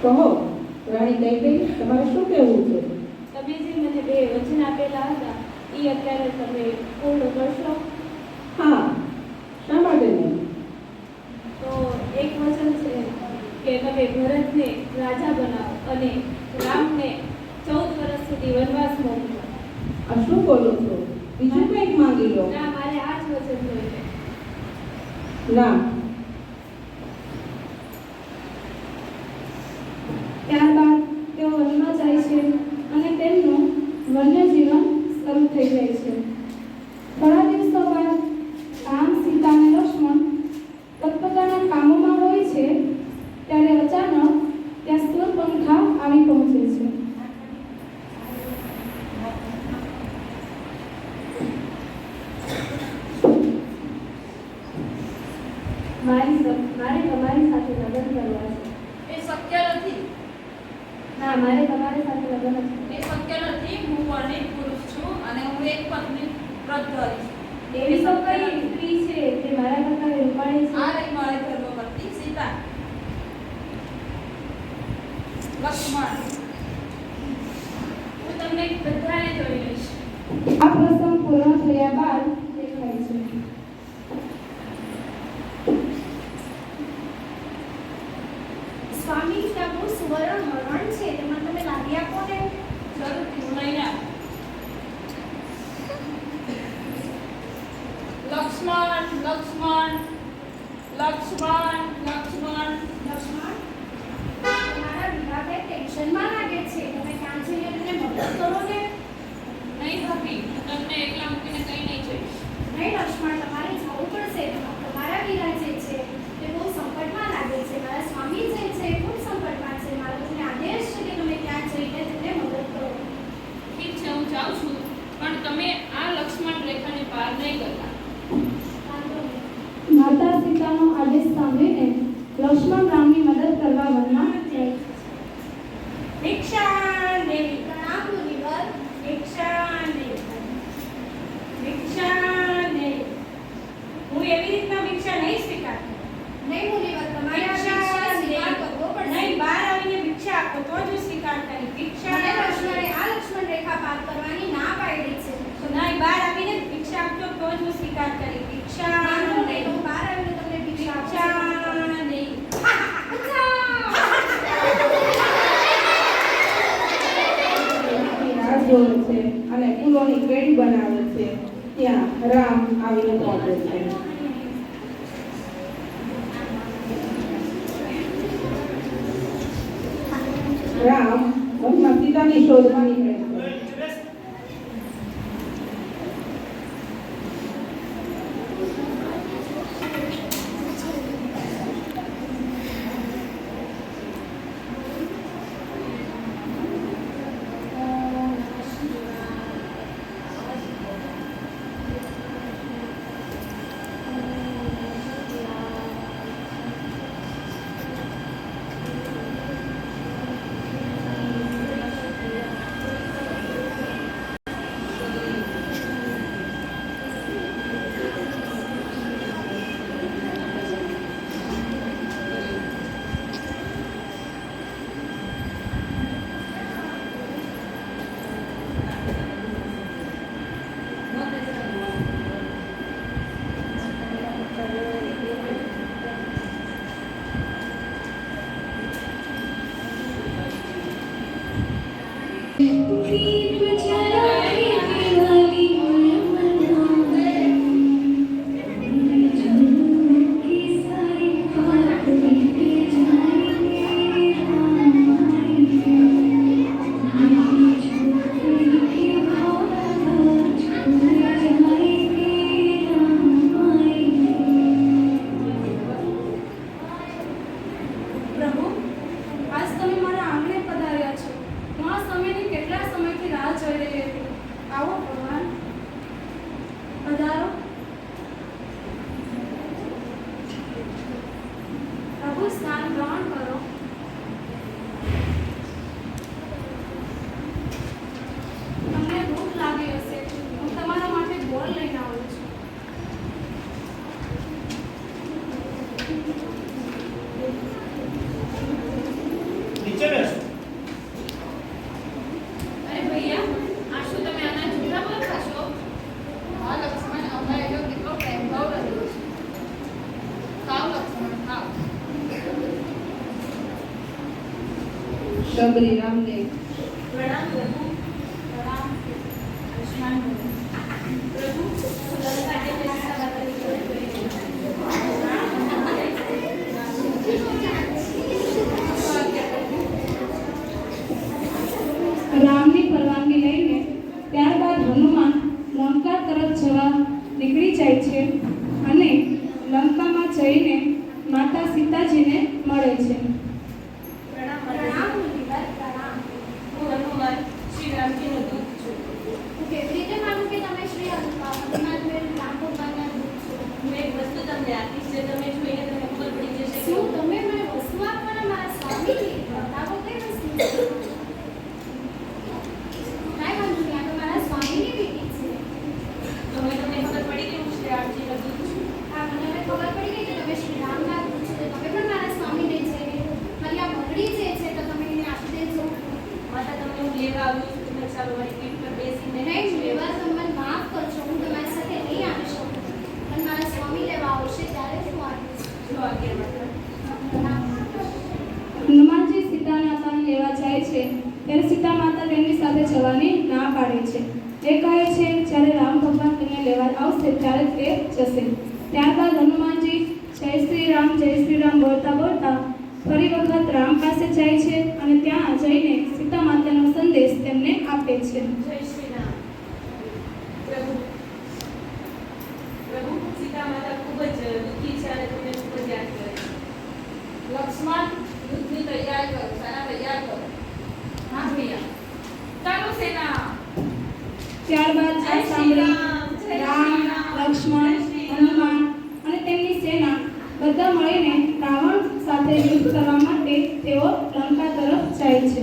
કહો રાણી કઈ ગઈ, તમારે શું કહેવું છે? તમે જે મને 2 વચન આપેલા હતા એ અત્યારે તમે પૂર્ણ કરશો? હા, શા માટે નહીં? તો એક વચન છે કે તમે ભરતને રાજા બનાવો અને રામને 14 વર્ષ સુધી વનવાસ મોકલો. આ શું બોલો છો? બીજું કંઈક માંગી લો. ના, મારે આ જ વચન જોઈએ. ના. ત્યારબાદ તેઓ વનમાં જાય છે અને તેમનું વન્ય જીવન શરૂ થઈ જાય છે. થોડા દિવસો બાદ રામ, સીતા અને લક્ષ્મણ પોતપોતાના કામોમાં હોય છે ત્યારે અચાનક ત્યાં શૂર્પણખા આવી પહોંચે છે. મારે તમારી સાથે લગ્ન કરવા છે. એ શક્ય નથી. ના, મારે તમારી સાથે લગ્ન છે. એ શક્ય નથી. હું વર્ણિત પુરુષ છું અને હું એક પત્ની વ્રત ધરી છું. એવી તો કઈ સ્ત્રી છે જે મારા કરતા રૂપાળી છે? આ રહી મારી ધર્મપત્ની સીતા. લક્ષ્મણ, હું તમને બધાને જોઈ લઈશ. આ પ્રસંગ પૂર્ણ થયા બાદ દેખાય છે. સ્વામી, ત્યાં બહુ સુવર્ણ હરણ છે, તેમાં તમે લાવી આપો ને. જરૂરથી હું લઈને આવું. લક્ષ્મણ, લક્ષ્મણ, લક્ષ્મણ, લક્ષ્મણ. લક્ષ્મણ, તમારા વિવાહે ટેન્શનમાં લાગે છે, તમે ત્યાં જઈને તેમને મદદ કરો ને. નહીં ભાભી, હું તમને એકલા મૂકીને કઈ નહીં જઈશ. નહીં લક્ષ્મણ, તમારે જવું પડશે. તમારા વીરા જે છે તે બહુ સંકટમાં લાગે છે. મારા સ્વામી જે છે એ ખૂબ સંકટમાં છે. મારો તમને આદેશ છે કે તમે ત્યાં જઈને તેમને મદદ કરો. ઠીક છે, હું જાઉં છું, પણ તમે આ લક્ષ્મણ રેખાને પાર નહીં કરતા. વાંધો નહીં. માતા સીતાનો આદેશ સાંભળીને લક્ષ્મણ રામની મદદ કરવા વનમાં જાય છે. ભિક્ષા દેવી, પ્રણામ મુનિવર. ભિક્ષા દેવી, ભિક્ષા દેવી. હું એવી રીતના ભિક્ષા નહીં સ્વીકારતી. નહીં મુનિવર, તમારે આ ભિક્ષા સ્વીકાર કરવો પડશે. નહીં, બહાર આવીને ભિક્ષા આપો તો જ હું સ્વીકાર કરી. ભિક્ષા મને લક્ષ્મણે આ લક્ષ્મણ રેખા પાર કરવાની ના પાડી છે. નહીં, બહાર આવીને ભિક્ષા આપજો તો જ હું સ્વીકાર કરી. ભિક્ષા વાંધો નહીં, દેવી, હું બહાર આવીને તમને ભિક્ષા આપું. ભિક્ષા દેવી. રાહ જોવે છે અને ફૂલોની કેડી બનાવે છે. ત્યાં રામ આવીને પહોંચે છે. રામ વનમાં સીતાની શોધમાં નીકળે છે. પ્રભુ, આજ તમે મારા આંગણે પધાર્યા છો. હું આ સમયની કેટલા સમયથી રાહ જોઈ રહી શબરી રામને પ્રણામ પ્રભુ. પ્રણામ આયુષ્માન ભવ. પ્રભુ લંકા કે સીતા માતાની રામની પરવાનગી લઈને ત્યારબાદ હનુમાન લંકા તરફ જવા નીકળી જાય છે અને લંકામાં જઈને માતા સીતાજીને મળે છે. પ્રણામ પ્રણામ મુનિવર, પ્રણામ. હું હનુમાન શ્રી રામજીનો દૂત છું. હું કેવી રીતે માનું કે તમે શ્રી હનુમાનબેન રામ ભગવાનના દૂત છો? હું એક વસ્તુ તમને આપીશ જે તમે જોઈને તમને ખબર પડી જશે કે શું તમે મને વસ્તુ આપવાના મારા સ્વામીજી? બતાવો કઈ વસ્તુ છે? કાંઈ વાંધો નહીં, આ તો મારા સ્વામીની બેટી છે. તો હવે તમને ખબર પડી કે હું શ્રી રામજીનો દૂત છું. હા, મને હવે ખબર પડી ગઈ કે તમે શ્રી રામના દૂત છો, તો તમે પણ મારા સ્વામીને જઈને મારી આ બંગડી જે છે તો તમે એને આપી દેજો. માતા તમને હું લેવા આવ્યું છું. તમે ચાલો મારી પીઠ પર બેસીને નહીં, લેવા તમે મને માફ કરજો, હું તમારી સાથે નહીં આવી શકું. પણ મારા સ્વામી લેવા આવશે ત્યારે જ હું આવીશ. જો આગળ માતા. હનુમાનજી સીતા માતાને લેવા જાય છે ત્યારે સીતા માતા તેમની સાથે જવાની ના પાડે છે. એ કહે છે જ્યારે રામ ભગવાન તેમને લેવા આવશે ત્યારે તે જશે. ત્યારબાદ હનુમાનજી જય શ્રી રામ બોલતા બોલતા ફરી વખત રામ પાસે જાય છે અને ત્યાં જઈને સીતા માતાનો સંદેશ તેમને આપે છે. જય શ્રી રામ. પ્રભુ પ્રભુ સીતા માતા ખૂબ જ દુઃખી છે અને તમને ખૂબ જ યાદ કરે છે. લક્ષ્મણ યુદ્ધની તૈયાર કરો, સેના તૈયાર કરો. હા ભૈયા. ચાલો સેના. ત્યારબાદ જય આ શ્રી સાંભળી રામ, જય રામ, શ્રી રામ, લક્ષ્મણ, જય શ્રી રામ. હનુમાન અને તેમની સેના બધા મળીને રાવણ સાથે યુદ્ધ કરવા માટે તેઓ લંકા તરફ જાય છે.